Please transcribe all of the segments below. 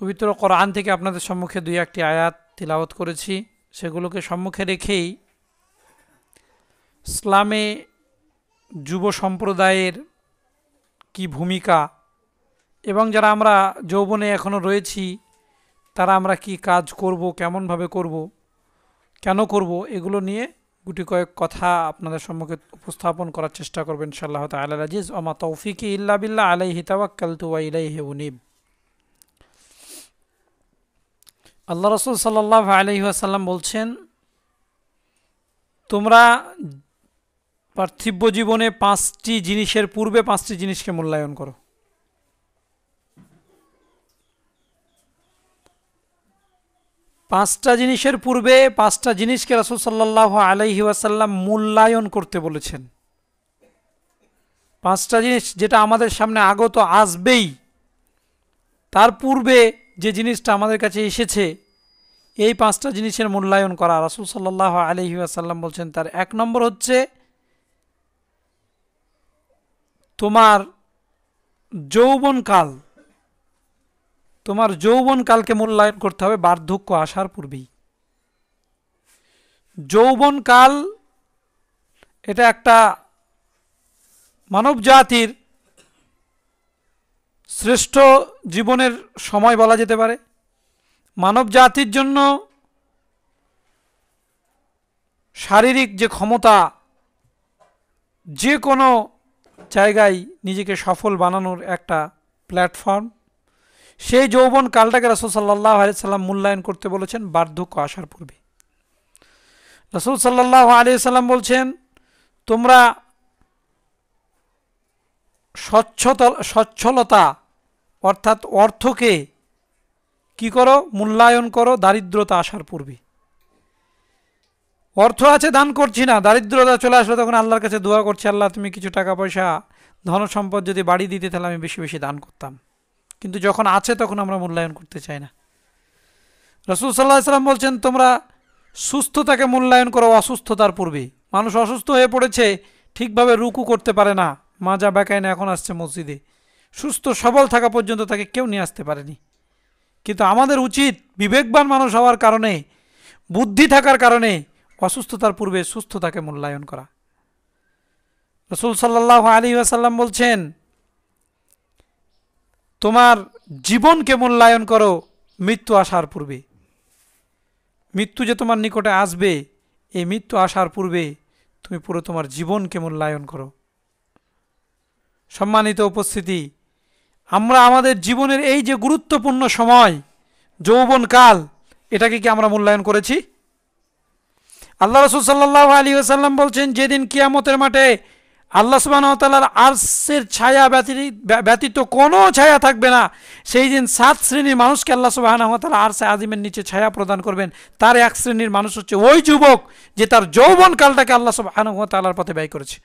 পবিত্র কোরআন থেকে আপনাদের সম্মুখে দুই একটি আয়াত তিলাওয়াত করেছি। সেগুলোকে সম্মুখে রেখেই ইসলামে যুব সম্প্রদায়ের কি ভূমিকা এবং যারা আমরা যৌবনে এখনও রয়েছি তারা আমরা কি কাজ করব, কেমনভাবে করব, কেন করব, এগুলো নিয়ে গুটি কয়েক কথা আপনাদের সম্মুখে উপস্থাপন করার চেষ্টা করবেন ইনশাআল্লাহ তাআলা আজিজ। ওমা তৌফিকি ইল্লা বিল্লাহ আলাইহি তাওয়াক্কালতু ওয়া ইলাইহি উনীব। আল্লাহ রাসূল সাল্লাল্লাহু আলাইহি ওয়াসাল্লাম বলছেন, তোমরা পার্থিব জীবনে 5টি জিনিসের পূর্বে 5টি জিনিসকে মূল্যায়ন করো। 5টা জিনিসের পূর্বে 5টা জিনিসকে রাসূল সাল্লাল্লাহু আলাইহি ওয়াসাল্লাম মূল্যায়ন করতে বলেছেন। 5টা জিনিস যেটা আমাদের সামনে আগত, আসবেই, তার পূর্বে যে জিনিসটা আমাদের কাছে এসেছে, এই 5টা জিনিসের মূল্যায়ন করা। রাসূল সাল্লাল্লাহু আলাইহি ওয়াসাল্লাম বলছেন তার 1 নম্বর হচ্ছে তোমার যৌবনকাল। তোমার যৌবনকালকে মূল্যায়ন করতে হবে বার্ধক্য আসার পূর্বেই। যৌবনকাল এটা একটা মানব জাতির শ্রেষ্ঠ জীবনের সময় বলা যেতে পারে। মানব জাতির জন্য শারীরিক যে ক্ষমতা, যে কোনো জায়গায় নিজেকে সফল বানানোর একটা প্ল্যাটফর্ম, সেই যৌবন কালটাকে রাসূল সাল্লাল্লাহু আলাইহি সাল্লাম মূল্যায়ন করতে বলেছেন বার্ধক্য আসার পূর্বে। রাসূল সাল্লাল্লাহু আলাইহি সাল্লাম বলছেন, তোমরা সচ্ছলতা অর্থাৎ অর্থকে কি করো, মূল্যায়ন করো দারিদ্রতা আসার পূর্বে। অর্থ আছে, দান করছি না, দারিদ্রতা চলে আসলে তখন আল্লাহর কাছে দোয়া করছি, আল্লাহ তুমি কিছু টাকা পয়সা ধন সম্পদ যদি বাড়ি দিতে তাহলে আমি বেশি বেশি দান করতাম। কিন্তু যখন আছে তখন আমরা মূল্যায়ন করতে চাই না। রাসূল সাল্লাল্লাহু আলাইহি সাল্লাম বলছেন, তোমরা সুস্থতাকে মূল্যায়ন করো অসুস্থতার পূর্বে। মানুষ অসুস্থ হয়ে পড়েছে, ঠিকভাবে রুকু করতে পারে না, মাজা বেকায় না, এখন আসছে মসজিদে। সুস্থ সবল থাকা পর্যন্ত তাকে কেউ নিয়ে আসতে পারেনি। কিন্তু আমাদের উচিত বিবেকবান মানুষ হওয়ার কারণে, বুদ্ধি থাকার কারণে অসুস্থতার পূর্বে সুস্থতাকে মূল্যায়ন করা। রাসূল সাল্লাল্লাহু আলাইহি ওয়াসাল্লাম বলছেন, তোমার জীবনকে মূল্যায়ন করো মৃত্যু আসার পূর্বে। মৃত্যু যে তোমার নিকটে আসবে, এই মৃত্যু আসার পূর্বে তুমি পুরো তোমার জীবনকে মূল্যায়ন করো। সম্মানিত উপস্থিতি, আমরা আমাদের জীবনের এই যে গুরুত্বপূর্ণ সময় যৌবনকাল, এটাকে কি আমরা মূল্যায়ন করেছি? আল্লাহ রাসূল সাল্লাল্লাহু আলাইহি ওয়াসাল্লাম বলছেন, যেদিন কিয়ামতের মাঠে আল্লাহ সুবহানাহু ওয়া তাআলার আরশের ছায়া ব্যতীত কোনো ছায়া থাকবে না, সেই দিন 7 শ্রেণীর মানুষকে আল্লাহ সুবহানাহু ওয়া তাআলা আরশে আজিমের নিচে ছায়া প্রদান করবেন। তার 1 শ্রেণীর মানুষ হচ্ছে ওই যুবক যে তার যৌবনকালটাকে আল্লাহ সুবহানাহু ওয়া তাআলার পথে ব্যয় করেছে।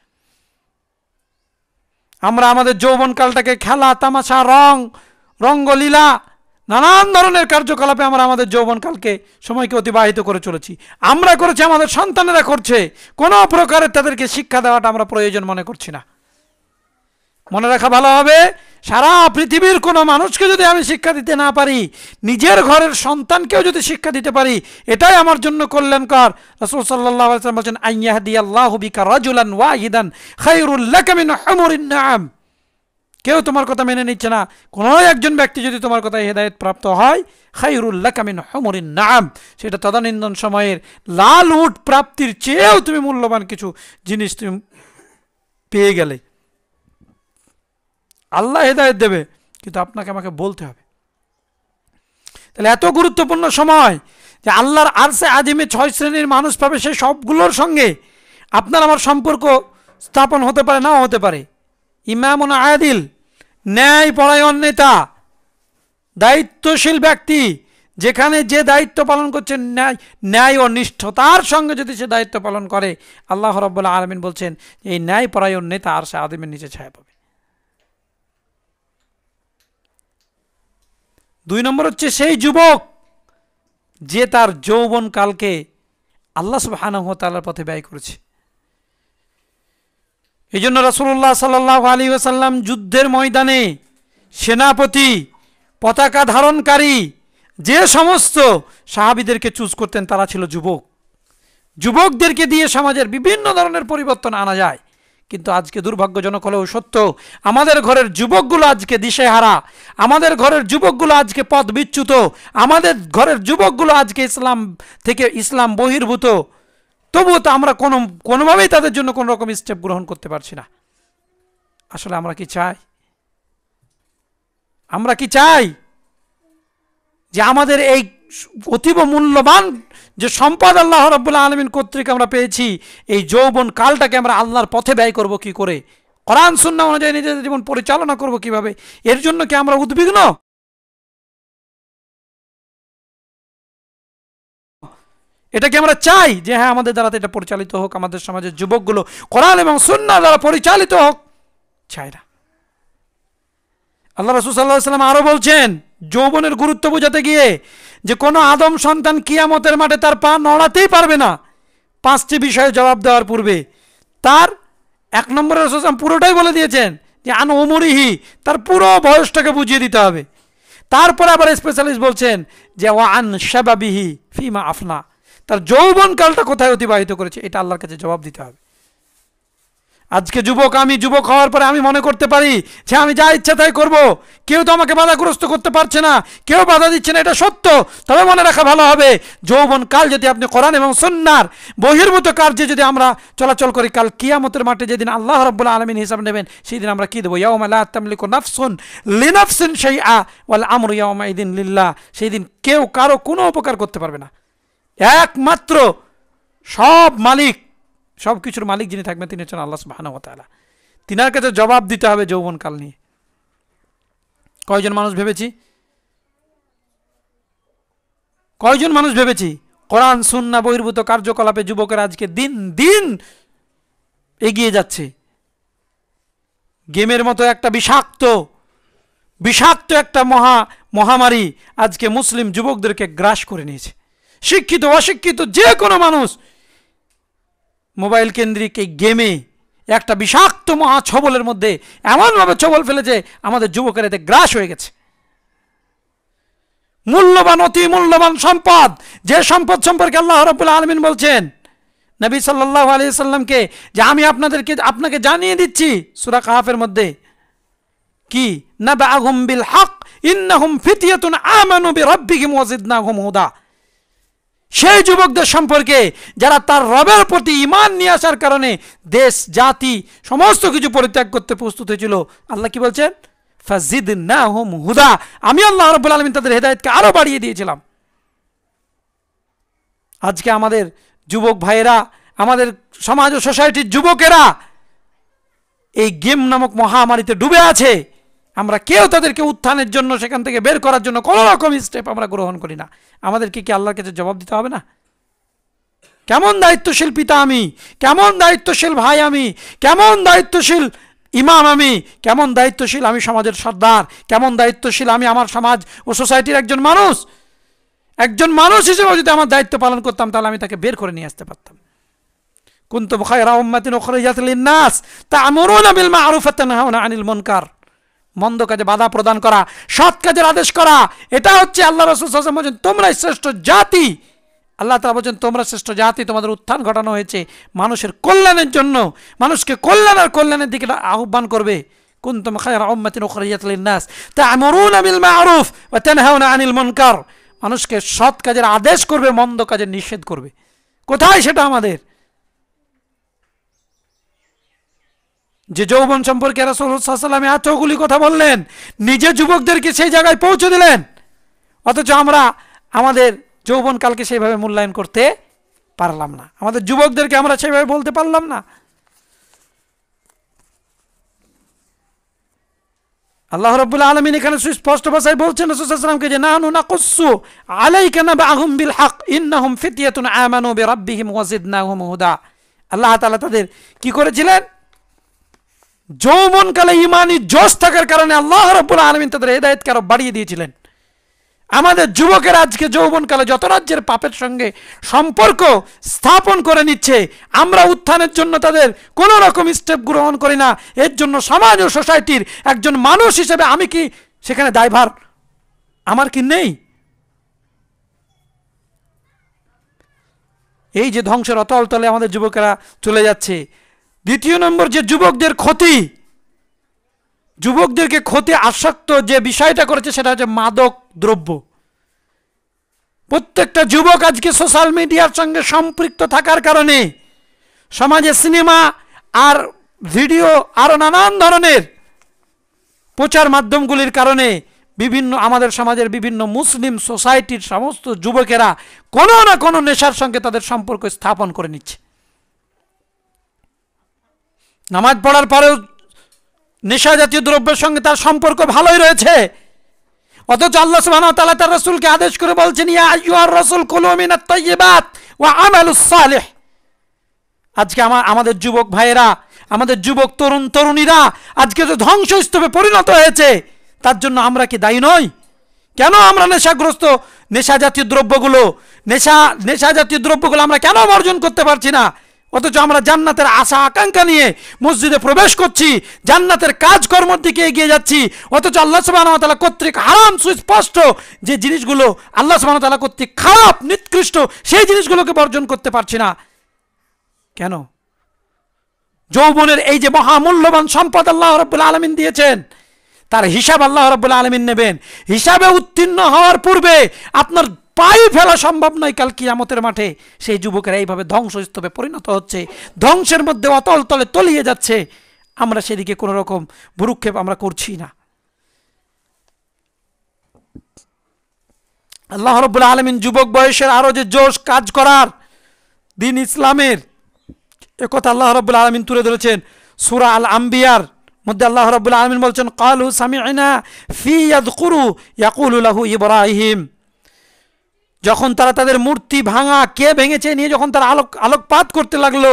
আমরা আমাদের যৌবনকালটাকে খেলা তামাশা, রঙ্গলীলা, নানান ধরনের কার্যকলাপে আমরা আমাদের যৌবনকালকে সময়কে অতিবাহিত করে চলেছি। আমরা করেছি, আমাদের সন্তানেরা করছে। কোনো প্রকারের তাদেরকে শিক্ষা দেওয়াটা আমরা প্রয়োজন মনে করছি না। মনে রাখা ভালো হবে, সারা পৃথিবীর কোনো মানুষকে যদি আমি শিক্ষা দিতে না পারি, নিজের ঘরের সন্তানকেও যদি শিক্ষা দিতে পারি, এটাই আমার জন্য কল্যাণকর। রাসূল সাল্লাল্লাহু আলাইহি ওয়াসাল্লাম বলেন, আইয়াহদিয়াল্লাহু বিকা রাজুলান ওয়াহিদান খায়রুল লাকা মিন হুমুরিন নাআম। কেউ তোমার কথা মেনে নিচ্ছে না, কোনো একজন ব্যক্তি যদি তোমার কথায় হেদায়েত প্রাপ্ত হয়, খায়রুল লাকা মিন হুমুরিন নাআম, সেটা তদানীন্তন সময়ের লাল উট প্রাপ্তির চেয়েও তুমি মূল্যবান কিছু জিনিস তুমি পেয়ে গেলে। আল্লাহ হেদায়েত দেবে, কিন্তু আপনাকে আমাকে বলতে হবে। তাহলে এত গুরুত্বপূর্ণ সময় যে আল্লাহর আরশে আজিমে 6 শ্রেণীর মানুষ পাবে, সেই সবগুলোর সঙ্গে আপনার আমার সম্পর্ক স্থাপন হতে পারে, নাও হতে পারে। ইমামুন আদিল, ন্যায় পরায়ণ নেতা, দায়িত্বশীল ব্যক্তি, যেখানে যে দায়িত্ব পালন করছেন ন্যায় ও নিষ্ঠতার সঙ্গে যদি সে দায়িত্ব পালন করে, আল্লাহ রাব্বুল আলামিন বলছেন এই ন্যায় পরায়ণ নেতা আরশে আজিমের নিচে ছায়া পাবে। 2 নম্বর হচ্ছে সেই যুবক যে তার যৌবনকালকে আল্লাহ সুবহানাহু ওয়া তাআলার পথে ব্যয় করেছে। এই জন্য রাসূলুল্লাহ সাল্লাল্লাহু আলাইহি ওয়াসাল্লাম যুদ্ধের ময়দানে সেনাপতি পতাকা ধারণকারী যে সমস্ত সাহাবীদেরকে চুজ করতেন তারা ছিল যুবক। যুবকদেরকে দিয়ে সমাজের বিভিন্ন ধরনের পরিবর্তন আনা যায়। কিন্তু আজকে দুর্ভাগ্যজনক হলেও সত্য, আমাদের ঘরের যুবকগুলো আজকে দিশেহারা, আমাদের ঘরের যুবকগুলো আজকে পথ বিচ্যুত, আমাদের ঘরের যুবকগুলো আজকে ইসলাম বহির্ভূত। তবুও তো আমরা কোনোভাবেই তাদের জন্য কোনো রকম স্টেপ গ্রহণ করতে পারছি না। আসলে আমরা কি চাই? আমরা কি চাই যে আমাদের এই অতীব মূল্যবান যে সম্পদ আল্লাহ রাব্বুল আলামিন কর্তৃক আমরা পেয়েছি, এই যৌবন কালটাকে আমরা আল্লাহর পথে ব্যয় করব কি করে, কোরআন সুন্নাহ অনুযায়ী নিজেদের জীবন পরিচালনা করব কিভাবে, এর জন্য কি আমরা উদ্বিগ্ন? এটা কি আমরা চাই যে হ্যাঁ আমাদের দ্বারা এটা পরিচালিত হোক, আমাদের সমাজের যুবকগুলো কোরআন এবং সুন্নাহ দ্বারা পরিচালিত হোক? চাই না। আল্লাহ রাসূল সাল্লাল্লাহু আলাইহি ওয়াসাল্লাম আরো বলছেন যৌবনের গুরুত্ব বোঝাতে গিয়ে যে কোনো আদম সন্তান কিয়ামতের মাঠে তার পা নড়াতেই পারবে না 5টি বিষয়ে জবাব দেওয়ার পূর্বে। তার 1 নম্বরে রাসূল সাল্লাল্লাহু আলাইহি ওয়াসাল্লাম পুরোটাই বলে দিয়েছেন যে আন উমরিহি, তার পুরো বয়সটাকে বুঝিয়ে দিতে হবে। তারপরে আবার স্পেশালিস্ট বলছেন যে ওয়া আন শাবাবিহি ফিমা আফনা, তার যৌবনকালটা কোথায় অতিবাহিত করেছে এটা আল্লাহর কাছে জবাব দিতে হবে। আজকে আমি যুবক হওয়ার পরে আমি মনে করতে পারি যে আমি যা ইচ্ছা তাই করব, কেউ তো আমাকে বাধাগ্রস্ত করতে পারছে না, কেউ বাধা দিচ্ছে না, এটা সত্য। তবে মনে রাখা ভালো হবে যৌবনকাল যদি আপনি কোরআন এবং সুন্নাহর বহির্ভূত কার্যে যদি আমরা চলাচল করি, কাল কিয়ামতের মাঠে যেদিন আল্লাহ রাব্বুল আলামিন হিসাব নেবেন সেই দিন আমরা কি দেবো? ইয়াউমা লা তামলিকু নাফসুন লিনাফসিন শাইআ ওয়াল আমরু ইয়াউমাইদিন লিল্লাহ। সেই দিন কেউ কারো কোনো উপকার করতে পারবে না, একমাত্র সব কিছুর মালিক যিনি থাকবেন তিনি হচ্ছেন আল্লাহ সুবহানাহু ওয়া তাআলা। তিনার কাছে জবাব দিতে হবে যৌবনকাল নিয়ে। কয়জন মানুষ ভেবেছি কোরআন সুন্নাহ বহির্ভূত কার্যকলাপে যুবকের আজকে দিন দিন এগিয়ে যাচ্ছে। গেমের মতো একটা বিষাক্ত একটা মহামারী আজকে মুসলিম যুবকদেরকে গ্রাস করে নিয়েছে। শিক্ষিত অশিক্ষিত যে কোনো মানুষ মোবাইল কেন্দ্রিক এই গেমে একটা বিষাক্ত ছবলের মধ্যে এমনভাবে ছবল ফেলেছে আমাদের যুবকেরা এতে গ্রাস হয়ে গেছে। অতি মূল্যবান সম্পদ, যে সম্পদ সম্পর্কে আল্লাহ রাব্বুল আলামিন বলছেন নবী সাল্লাল্লাহু আলাইহি সাল্লামকে যে আমি আপনাকে জানিয়ে দিচ্ছি সূরা কাহফের মধ্যে কি, নাবাআহুম বিল হক ইন্নাহুম ফিতয়াতুন আমানু বিরাব্বিহিম ওয়া জিদনাহুম হুদা। সেই যুবকদের সম্পর্কে যারা তার রবের প্রতি ঈমান নিয়ে আসার কারণে দেশ জাতি সমস্ত কিছু পরিত্যাগ করতে প্রস্তুত হয়েছিল, আল্লাহ কি বলছেন? ফাজিদনাহুম হুদা, আমি আল্লাহ রাব্বুল আলামিন তাদের হেদায়েতকে আরো বাড়িয়ে দিয়েছিলাম। আজকে আমাদের যুবক ভাইয়েরা, আমাদের সমাজ ও সোসাইটির যুবকেরা এই গেম নামক মহামারীতে ডুবে আছে। আমরা কেউ তাদেরকে উত্থানের জন্য, সেখান থেকে বের করার জন্য কোনো রকম স্টেপ আমরা গ্রহণ করি না। আমাদেরকে কি আল্লাহর কাছে জবাব দিতে হবে না? কেমন দায়িত্বশীল পিতা আমি, কেমন দায়িত্বশীল ভাই আমি, কেমন দায়িত্বশীল ইমাম আমি, কেমন দায়িত্বশীল আমি সমাজের সর্দার, কেমন দায়িত্বশীল আমি আমার সমাজ ও সোসাইটির একজন মানুষ হিসেবে যদি আমার দায়িত্ব পালন করতাম তাহলে আমি তাকে বের করে নিয়ে আসতে পারতাম। কুনতুম খায়রা উম্মাতিন উখরিজাত লিন-নাস তা'মুরুনা বিল মা'রুফ ওয়া তানহাউনা আনিল মুনকার। মন্দ কাজে বাধা প্রদান করা, সৎ কাজের আদেশ করা, এটা হচ্ছে আল্লাহ রাসূল সাল্লাল্লাহু আলাইহি ওয়াসাল্লাম বলেন তোমরাই শ্রেষ্ঠ জাতি। আল্লাহ তাআলা বলেন তোমরা শ্রেষ্ঠ জাতি, তোমাদের উত্থান ঘটানো হয়েছে মানুষের কল্যাণের জন্য, মানুষকে কল্যাণের দিকে আহ্বান করবে। কুনতুম খায়রা উম্মাতিন উখরিজাত লিন-নাস তা'মুরুনা বিল মা'রুফ ওয়া তানহাউনা আনিল মুনকার। মানুষকে সৎ কাজের আদেশ করবে, মন্দ কাজের নিষেধ করবে। কোথায় সেটা আমাদের? যে যৌবন সম্পর্কে রাসূল সাল্লাল্লাহু আলাইহি ওয়াসাল্লাম এতগুলি কথা বললেন, নিজে যুবকদেরকে সেই জায়গায় পৌঁছে দিলেন, অথচ আমরা আমাদের যৌবনকালকে সেইভাবে মূল্যায়ন করতে পারলাম না, আমাদের যুবকদেরকে আমরা সেইভাবে বলতে পারলাম না। আল্লাহ রাব্বুল আলামিন এখানে সুস্পষ্ট ভাষায় বলছেন রাসূল সাল্লাল্লাহু আলাইহি ওয়াসাল্লামকে যে নাহনু নাকুসসু আলাইকা নাবাআহুম বিল হক ইন্নাহুম ফিতয়াতুন আমানু বিরাব্বিহিম ওয়া জিদনাহুম হুদা। আল্লাহ তাআলা তাদের কি করেছিলেন? যৌবনকালে ঈমানি জোশ থাকার কারণে আল্লাহ রাব্বুল আলামিন তাদের হেদায়েতকে আরো বাড়িয়ে দিয়েছিলেন। আমাদের যুবকেরা আজকে যৌবনকালে যত রাজ্যের পাপের সঙ্গে সম্পর্ক স্থাপন করে নিচ্ছে, আমরা উত্থানের জন্য তাদের কোনো রকম স্টেপ গ্রহণ করি না। এর জন্য সমাজ ও সোসাইটির একজন মানুষ হিসেবে আমি কি সেখানে দায়ভার আমার কি নেই? এই যে ধ্বংসের অতল তলে আমাদের যুবকেরা চলে যাচ্ছে। দ্বিতীয় নম্বর যে যুবকদের ক্ষতি, যুবকদেরকে ক্ষতি আসক্ত যে বিষয়টা করেছে সেটা হচ্ছে মাদক দ্রব্য। প্রত্যেকটা যুবক আজকে সোশ্যাল মিডিয়ার সঙ্গে সম্পৃক্ত থাকার কারণে সমাজে সিনেমা আর ভিডিও আরো নানান ধরনের প্রচার মাধ্যমগুলির কারণে বিভিন্ন আমাদের সমাজের বিভিন্ন মুসলিম সোসাইটির সমস্ত যুবকেরা কোনো না কোনো নেশার সঙ্গে তাদের সম্পর্ক স্থাপন করে নিচ্ছে। নামাজ পড়ার পরেও নেশা জাতীয় দ্রব্যের সঙ্গে তার সম্পর্ক ভালোই রয়েছে, অথচ আল্লাহ সুবহানাহু ওয়া তাআলা তার রাসূলকে আদেশ করে বলছেন, ইয়া আইয়ুহার রাসূল কুলু মিনাত তাইয়্যিবাত ওয়া আমালুস সালিহ। আজকে আমাদের যুবক ভাইয়েরা, আমাদের যুবক তরুণীরা আজকে যে ধ্বংসস্তূপে পরিণত হয়েছে, তার জন্য আমরা কি দায়ী নই? কেন আমরা নেশা জাতীয় দ্রব্যগুলো আমরা কেন বর্জন করতে পারছি না? অথচ আমরা জান্নাতের আশা আকাঙ্ক্ষা নিয়ে মসজিদে প্রবেশ করছি, জান্নাতের কাজকর্মের দিকে এগিয়ে যাচ্ছি, অথচ আল্লাহ সুবহানাহু ওয়া তাআলা কর্তৃক হারাম সুস্পষ্ট যে জিনিসগুলো আল্লাহ সুবহানাহু ওয়া তাআলা কর্তৃক খারাপ নিকৃষ্ট, সেই জিনিসগুলোকে বর্জন করতে পারছি না কেন? যৌবনের এই যে মহামূল্যবান সম্পদ আল্লাহ রাব্বুল আলামিন দিয়েছেন, তার হিসাব আল্লাহ রাব্বুল আলামিন নেবেন। হিসাবে উত্তীর্ণ হওয়ার পূর্বে আপনার পায়ে ফেলা সম্ভব নয় কাল কিয়ামতের মাঠে। সেই যুবকেরা এইভাবে ধ্বংসস্তূপে পরিণত হচ্ছে, ধ্বংসের মধ্যে অতল তলে তলিয়ে যাচ্ছে। আমরা সেদিকে কোনো রকম ভ্রুক্ষেপ আমরা করছি না। আল্লাহ রাব্বুল আলামিন যুবক বয়সের আরো যে জোশ কাজ করার দিন ইসলামের, একথা আল্লাহ রাব্বুল আলামিন তুলে ধরেছেন সূরা আল আম্বিয়ার মধ্যে। আল্লাহ রাব্বুল আলামিন বলছেন, ক্বালু সামি'না ফি ইয়াযকুরু ইয়াকুলু লাহু ইব্রাহিম। যখন তারা তাদের মূর্তি ভাঙা, কে ভেঙেছে নিয়ে যখন তারা আলোকপাত করতে লাগলো,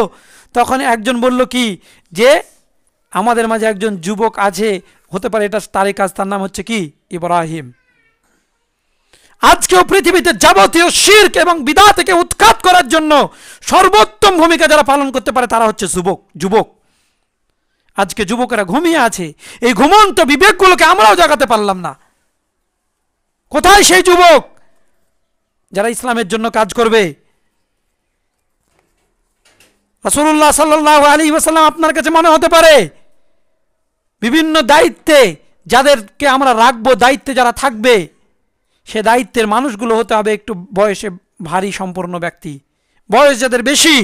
তখন একজন বলল কি, যে আমাদের মাঝে একজন যুবক আছে, হতে পারে এটা তারই কাজ, তার নাম হচ্ছে কি ইব্রাহিম। আজকেও পৃথিবীতে যাবতীয় শিরক এবং বিদআত থেকে উৎখাত করার জন্য সর্বোত্তম ভূমিকা যারা পালন করতে পারে তারা হচ্ছে যুবক। আজকে যুবকেরা ঘুমিয়ে আছে, এই ঘুমন্ত বিবেকগুলোকে আমরাও জাগাতে পারলাম না। কোথায় সেই যুবক যারা ইসলামের জন্য কাজ করবে? রাসূলুল্লাহ সাল্লাল্লাহু আলাইহি ওয়াসাল্লাম আপনার কাছে মনে হতে পারে বিভিন্ন দায়িত্বে যাদেরকে আমরা রাখবো, দায়িত্বে যারা থাকবে, সে দায়িত্বের মানুষগুলো হতে হবে একটু বয়সে ভারী সম্পন্ন ব্যক্তি, বয়স যাদের বেশি,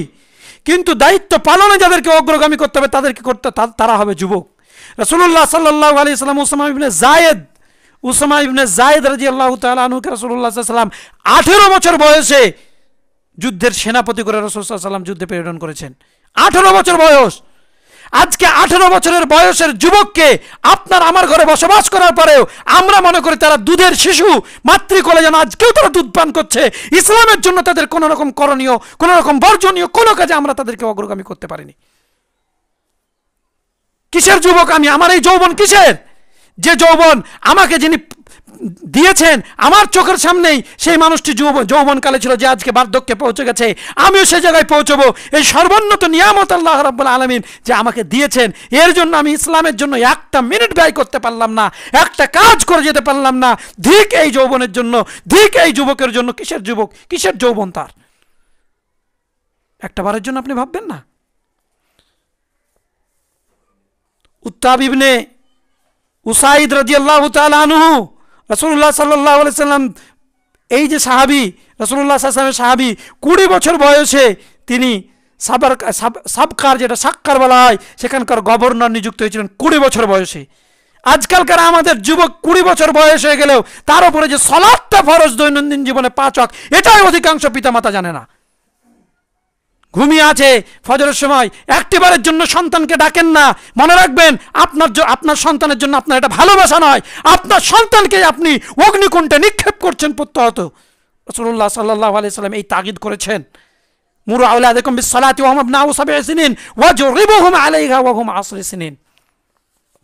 কিন্তু দায়িত্ব পালনে যাদেরকে অগ্রগামী করতে হবে তারা হবে যুবক। রাসূলুল্লাহ সাল্লাল্লাহু আলাইহি ওয়াসাল্লাম উসামা ইবনে যায়েদ রাদিয়াল্লাহু তাআলা আনহুকে রাসূলুল্লাহ সাল্লাল্লাহু আলাইহি ওয়াসাল্লাম 18 বছর বয়সে যুদ্ধের সেনাপতি করে রাসূল সাল্লাল্লাহু আলাইহি ওয়াসাল্লাম যুদ্ধে প্রেরণ করেছেন। 18 বছর বয়স। আজকে 18 বছরের বয়সের যুবককে আপনার আমার ঘরে বসবাস করার পরেও আমরা মনে করি তারা দুধের শিশু, মাতৃকোলে যেন আজকেও তারা দুধ পান করছে। ইসলামের জন্য তাদের কোনো রকম করণীয়, কোনো রকম বর্জনীয় কোনো কাজে আমরা তাদেরকে অগ্রগামী করতে পারিনি। কিসের যুবক আমি? আমার এই যৌবন কিসের? যে যৌবন আমাকে যিনি দিয়েছেন আমার চোখের সামনেই সেই মানুষটি যৌবনকালে ছিল, যে আজকে বার্ধক্যে পৌঁছে গেছে, আমিও সে জায়গায় পৌঁছবো। এই সর্বোন্নত নিয়ামত আল্লাহ রাব্বুল আলামিন যে আমাকে দিয়েছেন, এর জন্য আমি ইসলামের জন্য একটা মিনিট ব্যয় করতে পারলাম না, একটা কাজ করে যেতে পারলাম না। ধিক এই যৌবনের জন্য, ধিক এই যুবকের জন্য। কিসের যুবক, কিসের যৌবন তার? একটা বারের জন্য আপনি ভাববেন না? উত্তাব ইবনে উসাইদ রাদিয়াল্লাহু তাআলা আনহু, রাসূলুল্লাহ সাল্লাল্লাহু আলাইহি ওয়াসাল্লাম, এই যে সাহাবী, রাসূলুল্লাহ সাল্লাল্লাহু আলাইহি ওয়াসাল্লামের সাহাবী, 20 বছর বয়সে তিনি সাবকার, যেটা সাক্কার বলা হয়, সেখানকার গভর্নর নিযুক্ত হয়েছিলেন 20 বছর বয়সে। আজকালকার আমাদের যুবক 20 বছর বয়স হয়ে গেলেও তার উপরে যে সালাতটা ফরজ দৈনন্দিন জীবনে 5 ওয়াক্ত, এটাই অধিকাংশ পিতামাতা জানে না। ঘুমিয়ে আছে ফজরের সময়, একটিবারের জন্য সন্তানকে ডাকেন না। মনে রাখবেন, আপনার সন্তানের জন্য আপনার এটা ভালোবাসা নয়, আপনার সন্তানকে আপনি অগ্নিকুণ্ডে নিক্ষেপ করছেন প্রত্যহত। রাসূলুল্লাহ সাল্লাল্লাহু আলাইহি ওয়াসাল্লাম এই তাগিদ করেছেন, মুরু আওলাদাকুম বিসসালাতি ওয়া হুম আবনাউ 7 সিনিন ওয়াজরিবুহুম আলাইহা ওয়া হুম 10 সিনিন।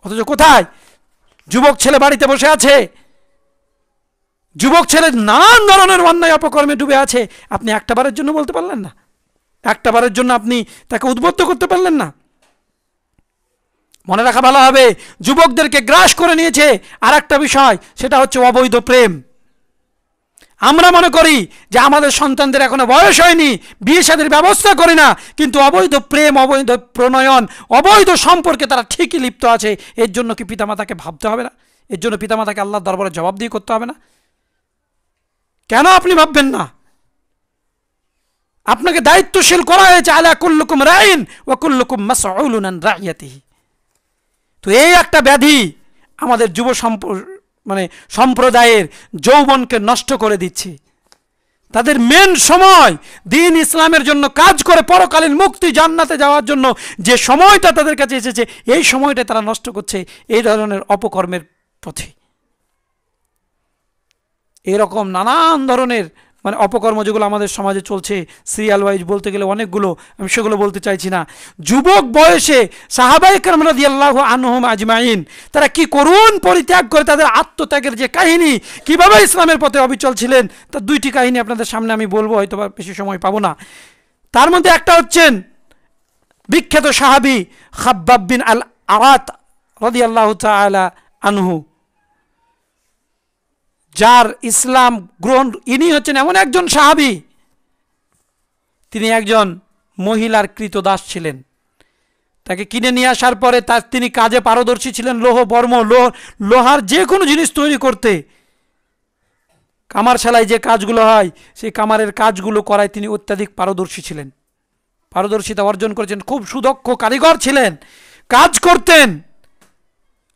অথচ কোথায় যুবক ছেলে বাড়িতে বসে আছে, যুবক ছেলে নানান ধরনের অন্যায় অপকর্মে ডুবে আছে, আপনি একটাবারের জন্য বলতে পারলেন না, একটাবারের জন্য আপনি তাকে উদ্বুদ্ধ করতে পারলেন না। মনে রাখা ভালো হবে, যুবকদেরকে গ্রাস করে নিয়েছে আর একটা বিষয়, সেটা হচ্ছে অবৈধ প্রেম। আমরা মনে করি যে আমাদের সন্তানদের এখনো বয়স হয়নি, বিয়ে শাদীর ব্যবস্থা করি না, কিন্তু অবৈধ প্রেম, অবৈধ প্রণয়ন, অবৈধ সম্পর্কে তারা ঠিকই লিপ্ত আছে। এর জন্য কি পিতামাতাকে ভাবতে হবে না? এর জন্য পিতামাতাকে আল্লাহর দরবারে জবাবদিহি করতে হবে না? কেন আপনি ভাববেন না? আপনাকে দায়িত্বশীল করা হয়েছে, আলা কুল্লুকুম রাইন ওয়া কুল্লুকুম মাসউলুন আন রাইয়াতিহি। তো এই একটা ব্যাধি আমাদের যুব সম্প্রদায়ের যৌবনকে নষ্ট করে দিচ্ছে। তাদের মেন সময় দিন ইসলামের জন্য কাজ করে পরকালীন মুক্তি জান্নাতে যাওয়ার জন্য যে সময়টা তাদের কাছে এসেছে, এই সময়টা তারা নষ্ট করছে এই ধরনের অপকর্মের পথে। এরকম নানান ধরনের অপকর্ম যেগুলো আমাদের সমাজে চলছে, সিরিয়াল ওয়াইজ বলতে গেলে অনেকগুলো, আমি সেগুলো বলতে চাইছি না। যুবক বয়সে সাহাবায়ে কেরাম রাদিয়াল্লাহু আনহুম আজমাইন তারা কি করুণ পরিত্যাগ করে তাদের আত্মত্যাগের যে কাহিনী, কিভাবে ইসলামের পথে অবিচল ছিলেন, তার দুইটি কাহিনী আপনাদের সামনে আমি বলবো, হয়তো বেশি সময় পাবো না। তার মধ্যে একটা হচ্ছেন বিখ্যাত সাহাবী খাব্বাব বিন আল আরাত রাদিয়াল্লাহু তাআলা আনহু, যার ইসলাম গ্রহণ, ইনি হচ্ছেন এমন একজন সাহাবী, তিনি একজন মহিলার কৃতদাস ছিলেন। তাকে কিনে নিয়ে আসার পরে তিনি কাজে পারদর্শী ছিলেন, লোহার যে কোনো জিনিস তৈরি করতে, কামার সেলাই যে কাজগুলো হয় সেই কামারের কাজগুলো করায় তিনি অত্যাধিক পারদর্শী ছিলেন, পারদর্শিতা অর্জন করেছেন, খুব সুদক্ষ কারিগর ছিলেন, কাজ করতেন।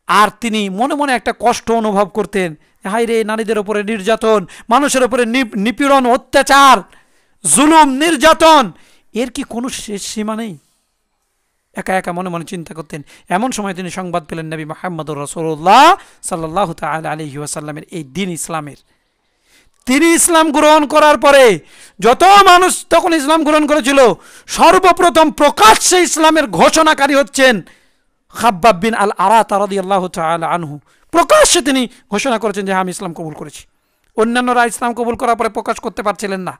আর তিনি মনে মনে একটা কষ্ট অনুভব করতেন, হায় রে, নারীদের উপরে নির্যাতন, মানুষের উপরে নিপীড়ন, অত্যাচার, জুলুম, নির্যাতন, এর কি কোনো শেষ সীমা নেই? একা একা মনে মনে চিন্তা করতেন। এমন সময় তিনি সংবাদ পেলেন নবী মুহাম্মদুর রাসূলুল্লাহ সাল্লাল্লাহু তাআলা আলাইহি ওয়াসাল্লামের এই দিন ইসলামের। তিনি ইসলাম গ্রহণ করার পরে যত মানুষ তখন ইসলাম গ্রহণ করেছিল, সর্বপ্রথম প্রকাশ্যে ইসলামের ঘোষণাকারী হচ্ছেন খাব্বাব বিন আল আরাত রাদিয়াল্লাহু তাআলা আনহু। প্রকাশ্যে তিনি ঘোষণা করেছেন যে আমি ইসলাম কবুল করেছি। অন্যান্যরা ইসলাম কবুল করার পরে প্রকাশ করতে পারছিলেন না।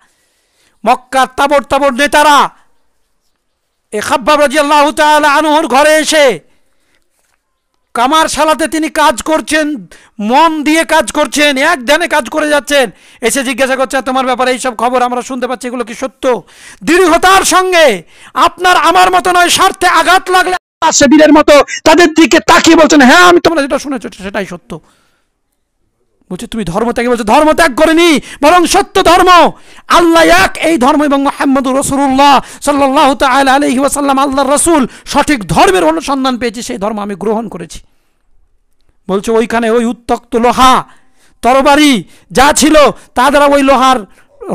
মক্কার তাবড় নেতারা এই খাব্বাব রাদিয়াল্লাহু তাআলা আনহুর ঘরে এসে কামার শালাতে তিনি কাজ করছেন, মন দিয়ে কাজ করছেন, এক ধ্যানে কাজ করে যাচ্ছেন। এসে জিজ্ঞাসা করছে, তোমার ব্যাপারে এইসব খবর আমরা শুনতে পাচ্ছি, এগুলো কি সত্য? দৃঢ়তার সঙ্গে, আপনার আমার মতো নয়, স্বার্থে আঘাত লাগলে সেদিনের মতো তাদের দিকে তাকিয়ে বলছেন, হ্যাঁ আমি তোমরা যেটা শুনেছ সেটাই সত্য। বলছে তুমি ধর্ম ত্যাগ, বলছে ধর্ম ত্যাগ করেনি, বরং সত্য ধর্ম আল্লাহ এক, এই ধর্ম এবং মুহাম্মদুর রাসূলুল্লাহ সাল্লাল্লাহু তাআলা আলাইহি ওয়াসাল্লাম আল্লাহর রাসূল, সঠিক ধর্মের অনুসন্ধান পেয়েছি, সেই ধর্ম আমি গ্রহণ করেছি। বলছে ওইখানে ওই উত্তক্ত লোহা তরবারি যা ছিল তা দ্বারা, ওই লোহার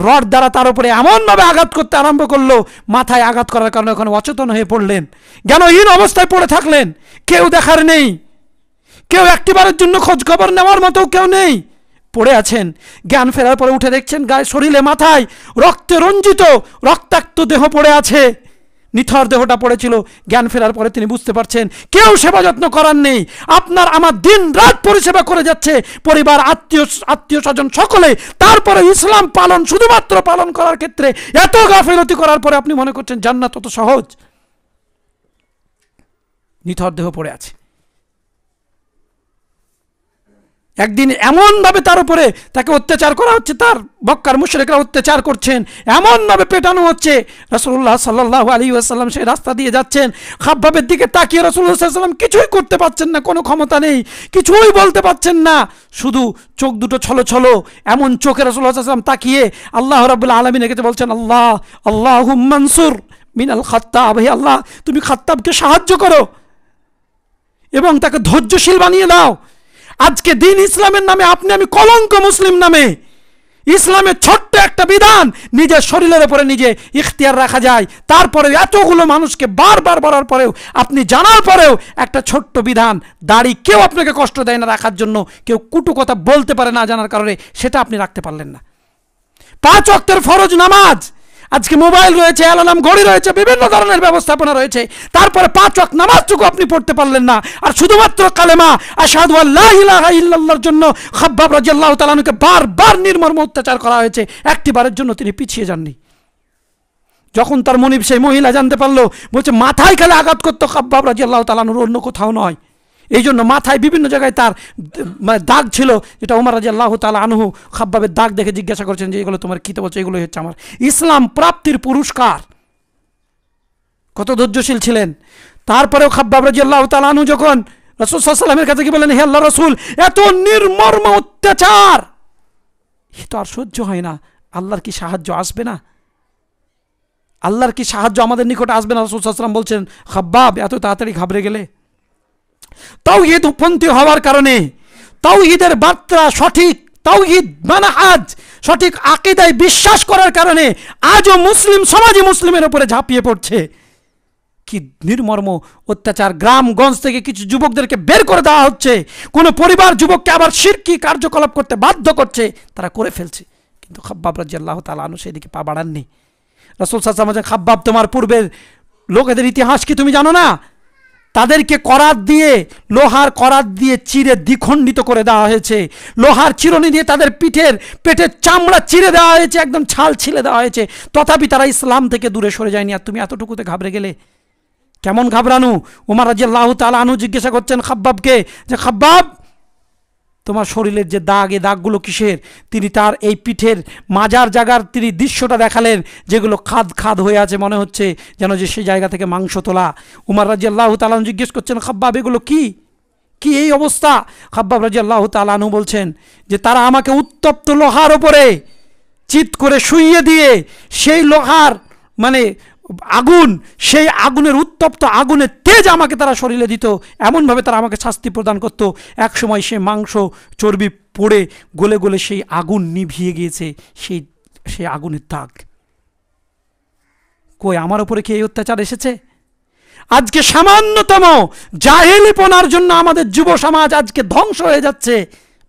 রড দ্বারা তার উপরে এমনভাবে আঘাত করতে আরম্ভ করলো, মাথায় আঘাত করার কারণে ওখানে অচেতন হয়ে পড়লেন, জ্ঞানহীন অবস্থায় পড়ে থাকলেন। কেউ দেখার নেই, কেউ একটিবারের জন্য খোঁজ খবর নেওয়ার মতো কেউ নেই, পড়ে আছেন। জ্ঞান ফেরার পরে উঠে দেখছেন গায়ে, শরীরে, মাথায় রক্তে রঞ্জিত রক্তাক্ত দেহ পড়ে আছে, নিথর দেহটা পড়েছিল। জ্ঞান ফেরার পরে তিনি বুঝতে পারছেন কেউ সেবা যত্ন করার নেই, আপনার আমার দিন রাত পরিষেবা করে যাচ্ছে পরিবার, আত্মীয় স্বজন সকলে, তারপরে ইসলাম পালন, শুধুমাত্র পালন করার ক্ষেত্রে এত গাফিলতি করার পরে আপনি মনে করছেন জান্নাত তত সহজ। নিথর দেহ পড়ে আছে। একদিন এমনভাবে তার উপরে তাকে অত্যাচার করা হচ্ছে, তার মক্কার মুশরিকরা অত্যাচার করছেন, এমনভাবে পেটানো হচ্ছে। রাসূলুল্লাহ সাল্লাল্লাহু আলাইহি ওয়াসাল্লাম সেই রাস্তা দিয়ে যাচ্ছেন, খাব্বাবের দিকে তাকিয়ে রাসূলুল্লাহ সাল্লাল্লাহু আলাইহি ওয়াসাল্লাম কিছুই করতে পারছেন না, কোনো ক্ষমতা নেই, কিছুই বলতে পারছেন না, শুধু চোখ দুটো ছলো ছলো, এমন চোখে রাসূলুল্লাহ সাল্লাল্লাহু আলাইহি ওয়াসাল্লাম তাকিয়ে আল্লাহ রাব্বুল আলামিনের কাছে বলছেন, আল্লাহুম্মা আনসুর মিনাল খাত্তাব, হে আল্লাহ তুমি খাত্তাবকে সাহায্য করো এবং তাকে ধৈর্যশীল বানিয়ে দাও। আজকে দিন ইসলামের নামে আপনি আমি কলঙ্ক, মুসলিম নামে। ইসলামের ছোট্ট একটা বিধান নিজের শরীরের উপরে নিজে ইখতিয়ার রাখা যায়, তারপরে এতগুলো মানুষকে বারবার বলার পরেও, আপনি জানার পরেও একটা ছোট্ট বিধান, দাড়ি কেউ আপনাকে কষ্ট দেয় না রাখার জন্য, কেউ কুটু কথা বলতে পারে না জানার কারণে, সেটা আপনি রাখতে পারলেন না। 5 ওয়াক্তের ফরজ নামাজ, আজকে মোবাইল রয়েছে, অ্যালার্ম ঘড়ি রয়েছে, বিভিন্ন ধরনের ব্যবস্থাপনা রয়েছে, তারপরে 5 ওয়াক্ত নামাজটুকু আপনি পড়তে পারলেন না। আর শুধুমাত্র কালেমা আশহাদু আল্লা ইলাহা ইল্লাল্লাহর জন্য খাব্বাব রাদিয়াল্লাহু তাআলা আনহুকে বারবার নির্মম অত্যাচার করা হয়েছে, একটিবারের জন্য তিনি পিছিয়ে যাননি। যখন তার মনিব সেই মহিলা জানতে পারলো, বলছে মাথায় খালি আঘাত করতো খাব্বাব রাদিয়াল্লাহু তাআলা আনহুর, অন্য কোথাও নয়, এই জন্য মাথায় বিভিন্ন জায়গায় তার দাগ ছিল, যেটা ওমর রাদিয়াল্লাহু তাআলা আনহু খাব্বাবের দাগ দেখে জিজ্ঞাসা করছেন যে এগুলো তোমার কী? বলছে এগুলো হচ্ছে আমার ইসলাম প্রাপ্তির পুরস্কার। কত ধৈর্যশীল ছিলেন। তারপরেও খাব্বাব রাদিয়াল্লাহু তাআলা আনহু যখন রাসূল সাল্লাল্লাহু আলাইহি ওয়াসাল্লামের কাছে কি বলেন, হে আল্লাহর রাসূল, এত নির্মম অত্যাচার এ তো আর সহ্য হয় না, আল্লাহর কি সাহায্য আসবে না? আল্লাহর কি সাহায্য আমাদের নিকটে আসবে না? রাসূল সাল্লাল্লাহু আলাইহি ওয়াসাল্লাম বলছেন, খাব্বাব এত তাড়াতাড়ি ঘাবড়ে গেলে? তাওহীদ উপন্থী হওয়ার কারণে, তাওহীদের বার্তা সঠিক, তাওহীদ মানহাজ সঠিক আকীদায় বিশ্বাস করার কারণে আজও মুসলিম সমাজে মুসলিমের উপরে ঝাঁপিয়ে পড়ছে। কি নির্মম অত্যাচার! গ্রামগঞ্জ থেকে কিছু যুবকদেরকে বের করে দেওয়া হচ্ছে, কোনো পরিবার যুবককে আবার শিরকি কার্যকলাপ করতে বাধ্য করছে, তারা করে ফেলছে। কিন্তু খাব্বাব রাদিয়াল্লাহু তাআলা আনহু সেদিকে পা বাড়াননি। রাসূল সাল্লাল্লাহু আলাইহি ওয়াসাল্লাম, খাব্বাব তোমার পূর্বের লোকেদের ইতিহাস কি তুমি জানো না? তাদেরকে করাত দিয়ে, লোহার করাত দিয়ে চিরে দ্বিখণ্ডিত করে দেওয়া হয়েছে, লোহার চিরুনি দিয়ে তাদের পেটের চামড়া চিরে দেওয়া হয়েছে, একদম ছাল ছিলে দেওয়া হয়েছে, তথাপি তারা ইসলাম থেকে দূরে সরে যায়নি। আর তুমি এতটুকুতে ঘাবড়ে গেলে? কেমন ঘাবড়ানো? ওমর রাদিয়াল্লাহু তাআলা আনহু জিজ্ঞাসা করছেন খাব্বাবকে যে, খাব্বাব তোমার শরীরের যে দাগ, এই দাগগুলো কিসের? তিনি তার এই পিঠের মাজার জায়গার তিনি দৃশ্যটা দেখালেন, যেগুলো খাদ খাদ হয়ে আছে, মনে হচ্ছে যেন যে সেই জায়গা থেকে মাংস তোলা। ওমর রাদিয়াল্লাহু তাআলা আনহু জিজ্ঞেস করছেন, খাব্বাব এগুলো কি কি এই অবস্থা? খাব্বাব রাদিয়াল্লাহু তাআলা আনহু বলছেন যে, তারা আমাকে উত্তপ্ত লোহার উপরে চিৎ করে শুইয়ে দিয়ে সেই লোহার মানে আগুন, সেই আগুনের উত্তপ্ত আগুনের তেজ আমাকে তারা শরীরে দিত, এমনভাবে তারা আমাকে শাস্তি প্রদান করত। একসময় সে মাংস চর্বি পড়ে গলে গলে সেই আগুন নিভিয়ে গিয়েছে, সেই আগুনের দাগ। কই আমার উপরে কি এই অত্যাচার এসেছে? আজকে সামান্যতম জাহেলিপনার জন্য আমাদের যুব সমাজ আজকে ধ্বংস হয়ে যাচ্ছে।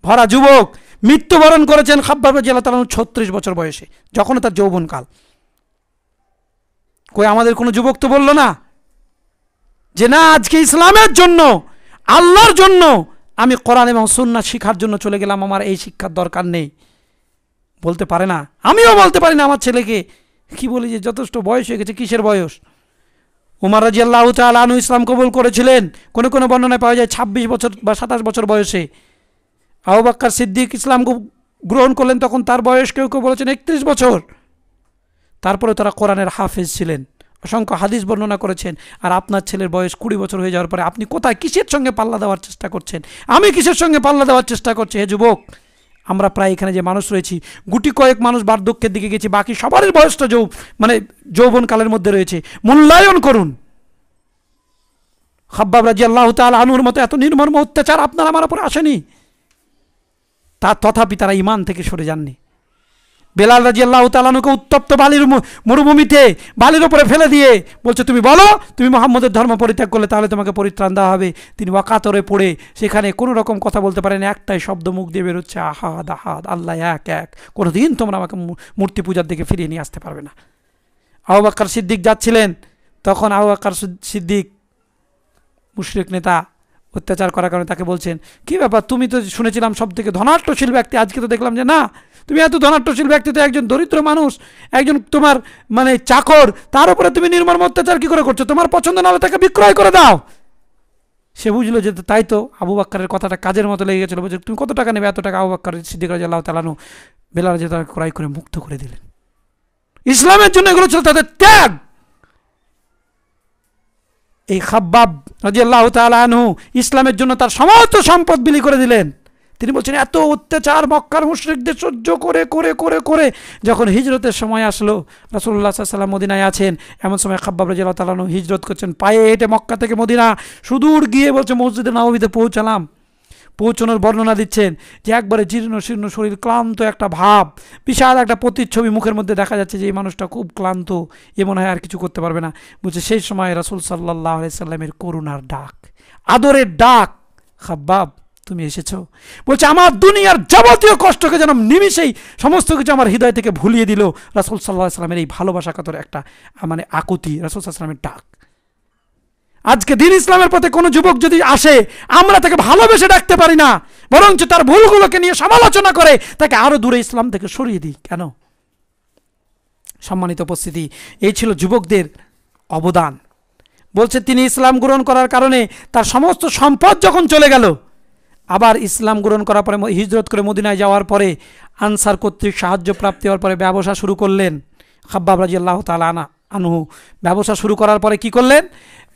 ভরা যুবক মৃত্যুবরণ করেছেন খাব্বাব রাদিয়াল্লাহু তাআলা 36 বছর বয়সে, যখন তার যৌবনকাল। কই আমাদের কোনো যুবক তো বলল না যে না, আজকে ইসলামের জন্য, আল্লাহর জন্য আমি কোরআন এবং সুন্নাহ শিখার জন্য চলে গেলাম, আমার এই শিক্ষার দরকার নেই। বলতে পারে না, আমিও বলতে পারি না আমার ছেলেকে। কি বলি যে যথেষ্ট বয়স হয়ে গেছে। কিসের বয়স? ওমর রাদিয়াল্লাহু তাআলা আনহু ইসলাম কবুল করেছিলেন কোনো কোনো বর্ণনায় পাওয়া যায় 26 বছর বা 27 বছর বয়সে। আবু বকর সিদ্দিক ইসলাম গ্রহণ করলেন, তখন তার বয়স কেউ কেউ বলেছেন 31 বছর। তারপরে তারা কোরআনের হাফেজ ছিলেন, অসংখ্য হাদিস বর্ণনা করেছেন। আর আপনার ছেলের বয়স 20 বছর হয়ে যাওয়ার পরে আপনি কোথায় কিসের সঙ্গে পাল্লা দেওয়ার চেষ্টা করছেন? আমি কিসের সঙ্গে পাল্লা দেওয়ার চেষ্টা করছি? হে যুবক, আমরা প্রায় এখানে যে মানুষ রয়েছি, গুটি কয়েক মানুষ বার্ধক্যের দিকে গেছি, বাকি সবারই বয়সটা যৌবনকালের মধ্যে রয়েছে। মূল্যায়ন করুন। খাব্বাব রাদিয়াল্লাহু তাআলা আনহুর মতো এত নির্মম অত্যাচার আপনার আমার উপর আসেনি, তথাপি তারা ঈমান থেকে সরে যাননি। বেলাল রাদিয়াল্লাহু তাআলা আনহুকে উত্তপ্ত বালির মরুভূমিতে বালির উপরে ফেলে দিয়ে বলছে, তুমি বলো তুমি মুহাম্মদের ধর্ম পরিত্যাগ করলে তাহলে তোমাকে পরিত্রাণ দেওয়া হবে। তিনি ওয়াকাতরে পড়ে সেখানে কোনো রকম কথা বলতে পারেন, একটাই শব্দ মুখ দিয়ে বেরোচ্ছে, আহাদ আহাদ, আল্লাহ এক এক, কোনোদিন তোমরা আমাকে মূর্তি পূজার দিকে ফিরিয়ে নিয়ে আসতে পারবে না। আবু বকর সিদ্দিক যাচ্ছিলেন, তখন আবু বকর সিদ্দিক মুশরিক নেতা অত্যাচার করার কারণে তাকে বলছেন, কি ব্যাপার, তুমি তো শুনেছিলাম সব থেকে ধনাঢ্যশীল ব্যক্তি, আজকে তো দেখলাম যে না, তুমি এত ধনাঢ্যশীল ব্যক্তি তো একজন দরিদ্র মানুষ, একজন তোমার চাকর, তার উপরে তুমি নির্মম অত্যাচার কি করে করছো? তোমার পছন্দ না হলে তাকে বিক্রয় করে দাও। সে বুঝলো যে তাই তো। আবু বকরের কথাটা কাজের মতো লেগে গেছিলো। বলছে, তুমি কত টাকা নেবে? এত টাকা। আবু বকর সিদ্দিক রাদিয়াল্লাহু তাআলা আনহু বেলাল রাদিয়াল্লাহু তাআলা ক্রয় করে মুক্ত করে দিলেন। ইসলামের জন্য এগুলো ছিল তাদের ত্যাগ। এই খাব্বাব রাদিয়াল্লাহু তাআলা আনহু ইসলামের জন্য তার সমস্ত সম্পদ বিলি করে দিলেন। তিনি বলছেন, এত অত্যাচার মক্কার মুশরিকদের সহ্য করে করে করে করে যখন হিজরতের সময় আসলো, রাসূলুল্লাহ সাল্লাল্লাহু আলাইহি ওয়াসাল্লাম মদিনায় আছেন, এমন সময় খাব্বাব রাদিয়াল্লাহু তাআলা আনহু হিজরত করছেন পায়ে হেঁটে মক্কা থেকে মদিনা, সুদূর গিয়ে বলছে মসজিদে নববীতে পৌঁছালাম। পৌঁছানোর বর্ণনা দিচ্ছেন যে একবারে জীর্ণ শীর্ণ শরীর, ক্লান্ত একটা ভাব, বিশাল একটা প্রতিচ্ছবি মুখের মধ্যে দেখা যাচ্ছে যে এই মানুষটা খুব ক্লান্ত, এ মনে হয় আর কিছু করতে পারবে না। বলছে সেই সময় রাসূল সাল্লাল্লাহু আলাইহি সাল্লামের করুণার ডাক, আদরের ডাক, খাব্বাব তুমি এসেছো। বলছে আমার দুনিয়ার যাবতীয় কষ্টকে যেন নিমিষেই সমস্ত কিছু আমার হৃদয় থেকে ভুলিয়ে দিল রাসূল সাল্লাল্লাহু আলাইহি সাল্লামের এই ভালোবাসা কাতর একটা আকুতি, রাসূল সাল্লাল্লাহু আলাইহি সাল্লামের ডাক। আজকে দ্বীন ইসলামের পথে কোনো যুবক যদি আসে, আমরা তাকে ভালোবেসে ডাকতে পারি না, বরঞ্চ তার ভুলগুলোকে নিয়ে সমালোচনা করে তাকে আরো দূরে ইসলাম থেকে সরিয়ে দিই কেন? সম্মানিত উপস্থিতি, এই ছিল যুবকদের অবদান। বলছে তিনি ইসলাম গ্রহণ করার কারণে তার সমস্ত সম্পদ যখন চলে গেল, আবার ইসলাম গ্রহণ করার পরে হিজরত করে মদিনায় যাওয়ার পরে আনসার কর্তৃক সাহায্য প্রাপ্তি হওয়ার পরে ব্যবসা শুরু করলেন। খাব্বাব রাদিয়াল্লাহু তাআলা আনহু ব্যবসা শুরু করার পরে কি করলেন,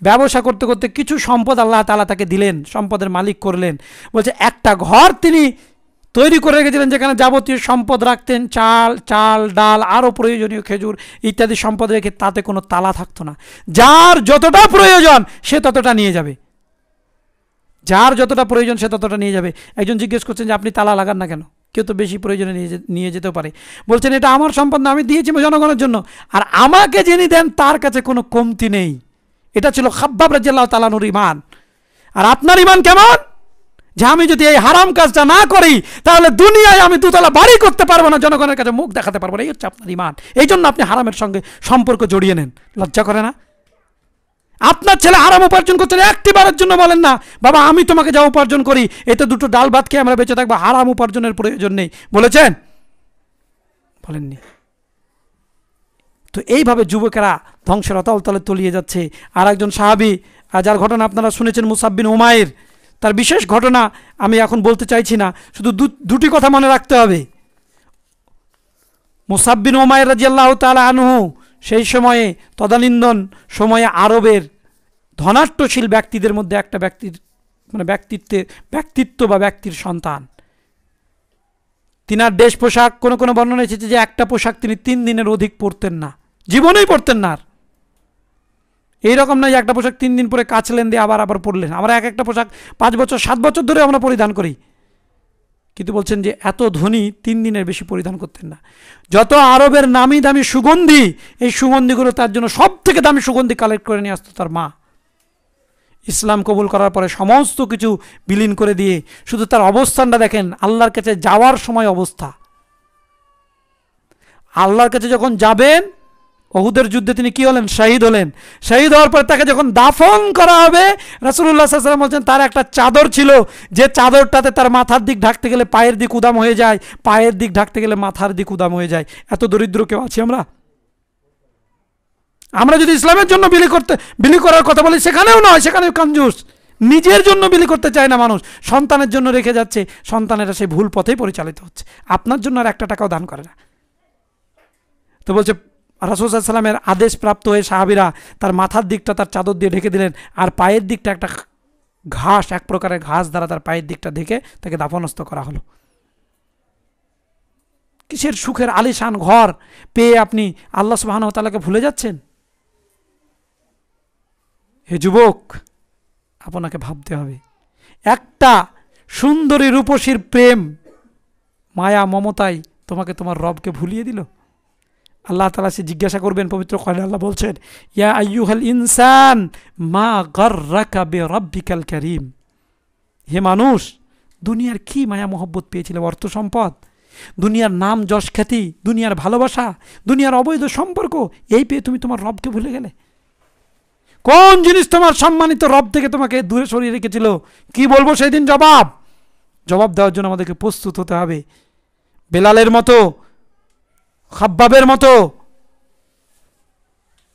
ব্যবসা করতে করতে কিছু সম্পদ আল্লাহ তাআলা তাকে দিলেন, সম্পদের মালিক করলেন। বলছে একটা ঘর তিনি তৈরি করে রেখেছিলেন যেখানে যাবতীয় সম্পদ রাখতেন, চাল ডাল আরও প্রয়োজনীয় খেজুর ইত্যাদি সম্পদ রেখে, তাতে কোনো তালা থাকতো না। যার যতটা প্রয়োজন সে ততটা নিয়ে যাবে, যার যতটা প্রয়োজন সে ততটা নিয়ে যাবে। একজন জিজ্ঞেস করছেন যে আপনি তালা লাগান না কেন, কেউ তো বেশি প্রয়োজনে নিয়ে যেতেও পারে। বলছেন এটা আমার সম্পদ না, আমি দিয়েছি জনগণের জন্য, আর আমাকে যিনি দেন তার কাছে কোনো কমতি নেই। এটা ছিল খাব্বাব রাদিয়াল্লাহু তাআলা আনহুর ঈমান। আর আপনার ঈমান কেমন, যে আমি যদি এই হারাম কাজটা না করি তাহলে দুনিয়ায় আমি দুতলা বাড়ি করতে পারবো না, জনগণের কাছে মুখ দেখাতে পারবো না। এই হচ্ছে আপনার ঈমান। এই জন্য আপনি হারামের সঙ্গে সম্পর্ক জড়িয়ে নেন। লজ্জা করে না? আপনার ছেলে হারাম উপার্জন করতে একটি বারের জন্য বলেন না বাবা আমি তোমাকে যা উপার্জন করি এতে দুটো ডাল ভাত খেয়ে আমরা বেঁচে থাকবো, হারাম উপার্জনের প্রয়োজন নেই, বলেছেন? বলেননি। তো এইভাবে যুবকেরা ধ্বংসের অতল তলে তলিয়ে যাচ্ছে। আর একজন সাহাবী, যার ঘটনা আপনারা শুনেছেন, মুসাব বিন উমাইর, তার বিশেষ ঘটনা আমি এখন বলতে চাইছি না, শুধু দুটি কথা মনে রাখতে হবে। মুসাব বিন উমাইর রাদিয়াল্লাহু তাআলা আনহু সেই সময়ে তদানীন্তন সময়ে আরবের ধনাঢ্যশীল ব্যক্তিদের মধ্যে একটা ব্যক্তিত্ব বা ব্যক্তির সন্তান। তিনার দেশ পোশাক কোনো কোনো বর্ণনা এসেছে যে একটা পোশাক তিনি 3 দিনের অধিক পরতেন না, জীবনেই পরতেন না। আর এইরকম নয় যে একটা পোশাক 3 দিন পরে কাচলেন দিয়ে আবার পরলেন। আমরা একটা পোশাক 5 বছর 7 বছর ধরে আমরা পরিধান করি, কিন্তু বলছেন যে এত ধনী 3 দিনের বেশি পরিধান করতেন না। যত আরবের নামি দামি সুগন্ধি, এই সুগন্ধিগুলো তার জন্য সব থেকে দামি সুগন্ধি কালেক্ট করে নিয়ে আসতো তার মা। ইসলাম কবুল করার পরে সমস্ত কিছু বিলীন করে দিয়ে শুধু তার অবস্থানটা দেখেন, আল্লাহর কাছে যাওয়ার সময় অবস্থা। আল্লাহর কাছে যখন যাবেন, উহুদের যুদ্ধে তিনি কি হলেন? শহীদ হলেন। শহীদ হওয়ার পর তাকে যখন দাফন করা হবে, রাসূলুল্লাহ সাল্লাল্লাহু আলাইহি ওয়াসাল্লাম বলছেন তার একটা চাদর ছিল, যে চাদরটাতে তার মাথার দিক ঢাকতে গেলে পায়ের দিক উদাম হয়ে যায়, পায়ের দিক ঢাকতে গেলে মাথার দিক উদাম হয়ে যায়। এত দরিদ্র কেউ আছি আমরা? আমরা যদি ইসলামের জন্য বিলি করার কথা বলি, সেখানেও নয়, সেখানেও কঞ্জুস। নিজের জন্য বিলি করতে চায় না মানুষ, সন্তানের জন্য রেখে যাচ্ছে, সন্তানেরা সেই ভুল পথেই পরিচালিত হচ্ছে। আপনার জন্য আর একটা টাকাও দান করে না। তো বলছে রাসূল সাল্লাল্লাহু আলাইহি ওয়াসাল্লামের আদেশ প্রাপ্ত হয়ে সাহাবীরা তার মাথার দিকটা তার চাদর দিয়ে ঢেকে দিলেন, আর পায়ের দিকটা একটা ঘাস, এক প্রকারের ঘাস দ্বারা তার পায়ের দিকটা ঢেকে তাকে দাফনস্থ করা হলো। কিসের সুখের আলিশান ঘর পেয়ে আপনি আল্লাহ সুবহানাহু ওয়া তাআলাকে ভুলে যাচ্ছেন? হে যুবক, আপনাকে ভাবতে হবে, একটা সুন্দরী রূপসীর প্রেম মায়া মমতায় তোমাকে তোমার রবকে ভুলিয়ে দিল। আল্লাহ তাআলা সে জিজ্ঞাসা করবেন পবিত্র কোরআনে। আল্লাহ বলছেন, ইয়া আইয়ুহাল ইনসান মা গাররাকা বিরাব্বিকাল কারীম। হে মানুষ, দুনিয়ার কি মায়া মহব্বত পেয়েছিলে? অর্থ সম্পদ, দুনিয়ার নাম যশ খ্যাতি, দুনিয়ার ভালোবাসা, দুনিয়ার অবৈধ সম্পর্ক, এই পেয়ে তুমি তোমার রবকে ভুলে গেলে? কোন জিনিস তোমার সম্মানিত রব থেকে তোমাকে দূরে সরিয়ে রেখেছিল? কি বলবো সেই দিন? জবাব দেওয়ার জন্য আমাদেরকে প্রস্তুত হতে হবে। বেলালের মতো, খাব্বাবের মতো,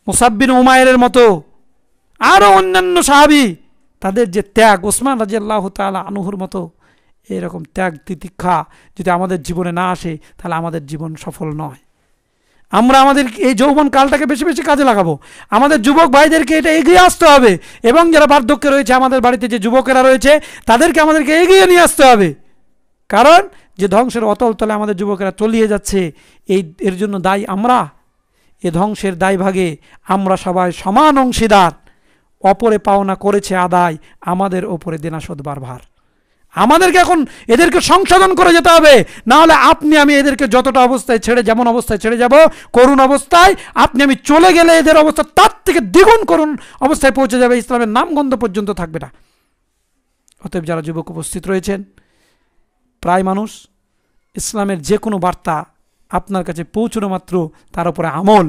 মুসাব বিন উমাইরের মতো আরও অন্যান্য সাহাবী, তাদের যে ত্যাগ, ওসমান রাদিয়াল্লাহু তাআলা আনহুর মতো এরকম ত্যাগ তিতিক্ষা যদি আমাদের জীবনে না আসে, তাহলে আমাদের জীবন সফল নয়। আমরা আমাদের এই যৌবন কালটাকে বেশি বেশি কাজে লাগাবো। আমাদের যুবক ভাইদেরকে এটা এগিয়ে আসতে হবে, এবং যারা বার্ধক্যে রয়েছে, আমাদের বাড়িতে যে যুবকেরা রয়েছে, তাদেরকে আমাদেরকে এগিয়ে নিয়ে আসতে হবে। কারণ যে ধ্বংসের অতল তলে আমাদের যুবকেরা তলিয়ে যাচ্ছে, এর জন্য দায়ী আমরা। এ ধ্বংসের দায়ভাগে আমরা সবাই সমান অংশীদার। অপরে পাওনা করেছে আদায়, আমাদের ওপরে দেনা শোধবার ভার। আমাদেরকে এখন এদেরকে সংশোধন করে যেতে হবে, না হলে আপনি আমি এদেরকে যতটা অবস্থায় ছেড়ে, যেমন অবস্থায় ছেড়ে যাব, করুণ অবস্থায়, আপনি আমি চলে গেলে এদের অবস্থা তার থেকে দ্বিগুণ করুণ অবস্থায় পৌঁছে যাবে, ইসলামের নামগন্ধ পর্যন্ত থাকবে না। অতএব যারা যুবক উপস্থিত রয়েছেন, প্রায় মানুষ ইসলামের যে কোনো বার্তা আপনার কাছে পৌঁছানো মাত্র তার উপরে আমল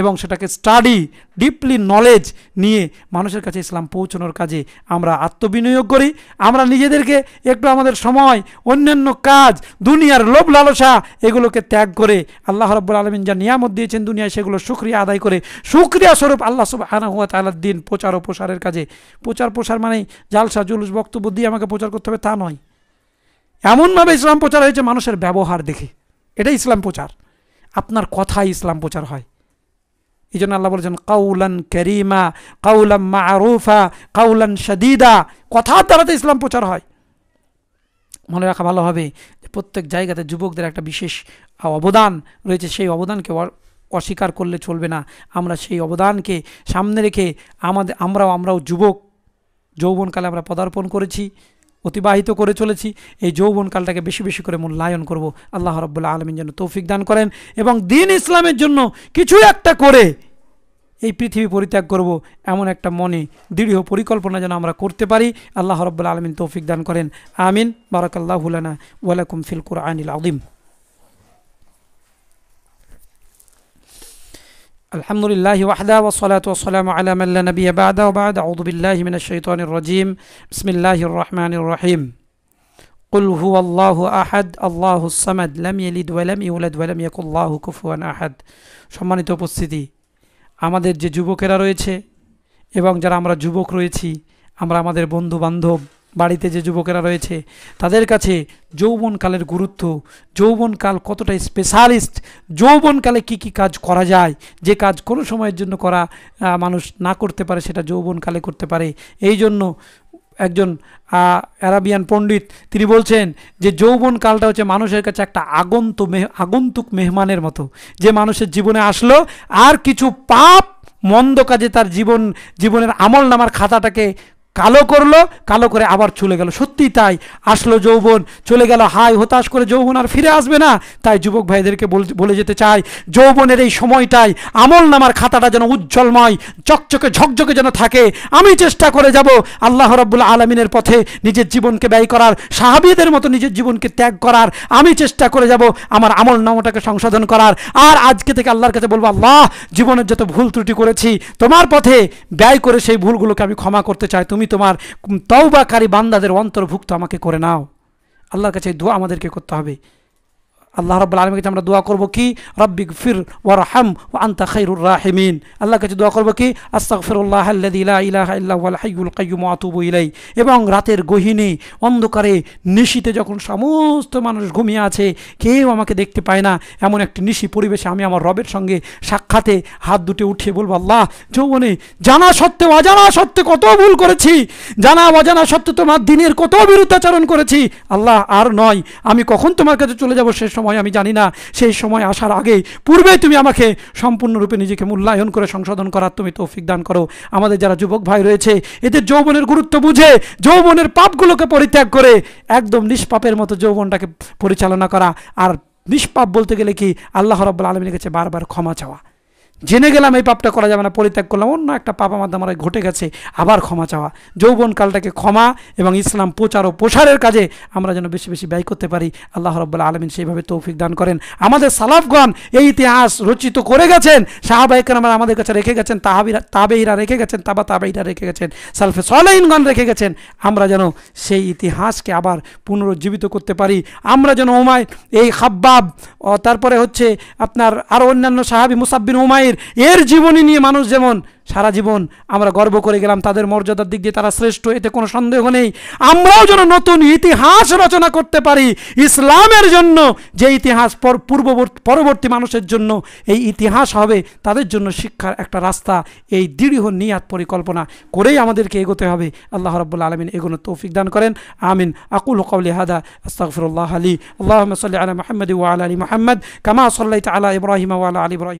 এবং সেটাকে স্টাডি ডিপলি নলেজ নিয়ে মানুষের কাছে ইসলাম পৌঁছানোর কাজে আমরা আত্মবিনিয়োগ করি। আমরা নিজেদেরকে একটু আমাদের সময়, অন্যান্য কাজ, দুনিয়ার লোভ লালসা এগুলোকে ত্যাগ করে আল্লাহ রাব্বুল আলামিন যা নিয়ামত দিয়েছেন দুনিয়ায় সেগুলো শুকরিয়া আদায় করে শুকরিয়া স্বরূপ আল্লাহ সুবহানাহু ওয়া তাআলার দিন প্রচার ও প্রসারের কাজে, প্রসার মানে জালসা জুলুস বক্তব্য দিয়ে আমাকে প্রচার করতে হবে তা নয়। এমনভাবে ইসলাম প্রচার হয়েছে মানুষের ব্যবহার দেখে, এটাই ইসলাম প্রচার। আপনার কথাই ইসলাম প্রচার হয়। এই জন্য আল্লাহ বলেছেন কাউলান কারীমা, কাউলাম মা'রুফা, কাউলান শাদীদা, কথার দ্বারাতে ইসলাম প্রচার হয়। মনে রাখা ভালো হবে যে প্রত্যেক জায়গাতে যুবকদের একটা বিশেষ অবদান রয়েছে, সেই অবদানকে অস্বীকার করলে চলবে না। আমরা সেই অবদানকে সামনে রেখে আমরাও যৌবনকালে আমরা পদার্পণ করেছি, অতিবাহিত করে চলেছি। এই যৌবনকালটাকে বেশি বেশি করে মূল্যায়ন করব। আল্লাহ রাব্বুল আলামিন যেন তৌফিক দান করেন এবং দ্বীন ইসলামের জন্য কিছু একটা করে এই পৃথিবী পরিত্যাগ করব এমন একটা মনে দৃঢ় পরিকল্পনা যেন আমরা করতে পারি। আল্লাহ রাব্বুল আলামিন তৌফিক দান করেন। আমিন। বারাকাল্লাহু লানা ওয়া লাকুম ফিল কুরআনিল আযীম। আলহামদুলিল্লাহি ওয়াহদা ওয়াসসালাতু ওয়াসসালামু আলা মান লা নাবিয়্যা বা'দা ওয়া বা'দ। আউযু বিল্লাহি মিনাশ শাইতানির রাজীম। বিসমিল্লাহির রহমানির রহিম। কুল হুয়াল্লাহু আহাদ আল্লাহুস সামাদ লাম ইয়ালিদ ওয়া লাম ইউলাদ ওয়া লাম ইয়াকুল লাহু কুফুয়ান আহাদ। সম্মানিত উপস্থিতি, আমাদের যে যুবকেরা রয়েছে এবং যারা আমরা যুবক রয়েছি, আমরা আমাদের বন্ধু বান্ধব বাড়িতে যে যুবকেরা রয়েছে তাদের কাছে যৌবনকালের গুরুত্ব, যৌবনকাল কতটা স্পেশালিস্ট, যৌবনকালে কি কি কাজ করা যায়, যে কাজ কোনো সময়ের জন্য করা মানুষ না করতে পারে সেটা যৌবনকালে করতে পারে। এই জন্য একজন আরাবিয়ান পণ্ডিত তিনি বলছেন যে যৌবনকালটা হচ্ছে মানুষের কাছে একটা আগন্তুক মেহমানের মতো, যে মানুষের জীবনে আসলো আর কিছু পাপ মন্দ কাজে তার জীবনের আমল নামার খাতাটাকে কালো করে আবার চলে গেল। সত্যি তাই, আসলো যৌবন, চলে গেল, হাই হতাশ করে যৌবন আর ফিরে আসবে না। তাই যুবক ভাইদেরকে বলে যেতে চাই, যৌবনের এই সময়টাই আমল নামার খাতাটা যেন উজ্জ্বলময় চকচকে ঝকঝকে যেন থাকে। আমি চেষ্টা করে যাব আল্লাহ রাব্বুল আলামিনের পথে নিজের জীবনকে ব্যয় করার, সাহাবীদের মতো নিজের জীবনকে ত্যাগ করার। আমি চেষ্টা করে যাব আমার আমল নামাটাকে সংশোধন করার। আর আজকে থেকে আল্লাহর কাছে বলবো, আল্লাহ জীবনের যত ভুল ত্রুটি করেছি তোমার পথে ব্যয় করে সেই ভুলগুলোকে আমি ক্ষমা করতে চাই, তুমি তোমার তওবাকারী বান্দাদের অন্তর্ভুক্ত আমাকে করে নাও। আল্লাহর কাছে দোয়া আমাদেরকে করতে হবে। আল্লাহ রাব্বুল আলামিনের কাছে আমরা দোয়া করব কি, রব্বিগফির ওয়ারহাম ওয়া আনতা খায়রুর রাহিমিন। আল্লাহর কাছে দোয়া করব কি, আস্তাগফিরুল্লাহাল্লাযী লা ইলাহা ইল্লা হুয়াল হাইয়ুল কাইয়্যুম ওয়া আতুবু ইলাইহি। এবং রাতের গহীনে অন্ধকারে নিশীতে যখন সমস্ত মানুষ ঘুমিয়ে আছে, কেউ আমাকে দেখতে পায় না, এমন একটি নিশি পরিবেশে আমি আমার রবের সঙ্গে সাক্ষাতে হাত দুটো উঠিয়ে বলবো, আল্লাহ যৌবনে জানা সত্ত্বেও অজানা সত্ত্বে কত ভুল করেছি, জানা অজানা সত্ত্বে তোমার দ্বীনের কত বিরুদ্ধাচরণ করেছি। আল্লাহ আর নয়, আমি কখন তোমার কাছে চলে যাব সে সময় আমি জানি না। সেই সময় আসার আগে পূর্বে তুমি আমাকে সম্পূর্ণরূপে নিজেকে মূল্যায়ন করে সংশোধন করার তুমি তৌফিক দান করো। আমাদের যারা যুবক ভাই রয়েছে এদের যৌবনের গুরুত্ব বুঝে যৌবনের পাপগুলোকে পরিত্যাগ করে একদম নিষ্পাপের মতো যৌবনটাকে পরিচালনা করা। আর নিষ্পাপ বলতে গেলে কি, আল্লাহ রাব্বুল আলামিনের কাছে বারবার ক্ষমা চাওয়া। জেনে গেলাম এই পাপটা করা যাবে না, পরিত্যাগ করলাম, অন্য একটা পাপ আমার দ্বারা ঘটে গেছে, আবার ক্ষমা চাওয়া। যৌবনকালটাকে ক্ষমা এবং ইসলাম প্রচার ও প্রসারের কাজে আমরা যেন বেশি বেশি ব্যয় করতে পারি। আল্লাহ রাব্বুল আলামিন সেইভাবে তৌফিক দান করেন। আমাদের সালাফগণ এই ইতিহাস রচিত করে গেছেন, সাহাবায়ে কেরামরা আমাদের কাছে রেখে গেছেন, তাবেঈরা রেখে গেছেন, তাবেঈরা রেখে গেছেন, সালফে সালেহিনগণ রেখে গেছেন। আমরা যেন সেই ইতিহাসকে আবার পুনরুজ্জীবিত করতে পারি। আমরা যেন এই খাব্বাব, তারপরে হচ্ছে আপনার আরও অন্যান্য সাহাবী মুসাব বিন উমাইর এর জীবনী নিয়ে মানুষ যেমন সারা জীবন আমরা গর্ব করে গেলাম, তাদের মর্যাদার দিক দিয়ে তারা শ্রেষ্ঠ, এতে কোনো সন্দেহ নেই। আমরাও যেন নতুন ইতিহাস রচনা করতে পারি ইসলামের জন্য, যে ইতিহাস পরবর্তী মানুষের জন্য এই ইতিহাস হবে, তাদের জন্য শিক্ষার একটা রাস্তা। এই দৃঢ় নিয়াত পরিকল্পনা করেই আমাদেরকে এগোতে হবে। আল্লাহ রাব্বুল আলামিন এগোনোর তৌফিক দান করেন। আমিন। আকুলু কওলি হাদা আস্তাগফিরুল্লাহ লি। আল্লাহুম্মা সাল্লি আলা মুহাম্মাদ ওয়া আলা আলি মুহাম্মাদ কামা সাল্লাইতা আলা ইব্রাহিম ওয়া আলা আলি ইব্রাহিম।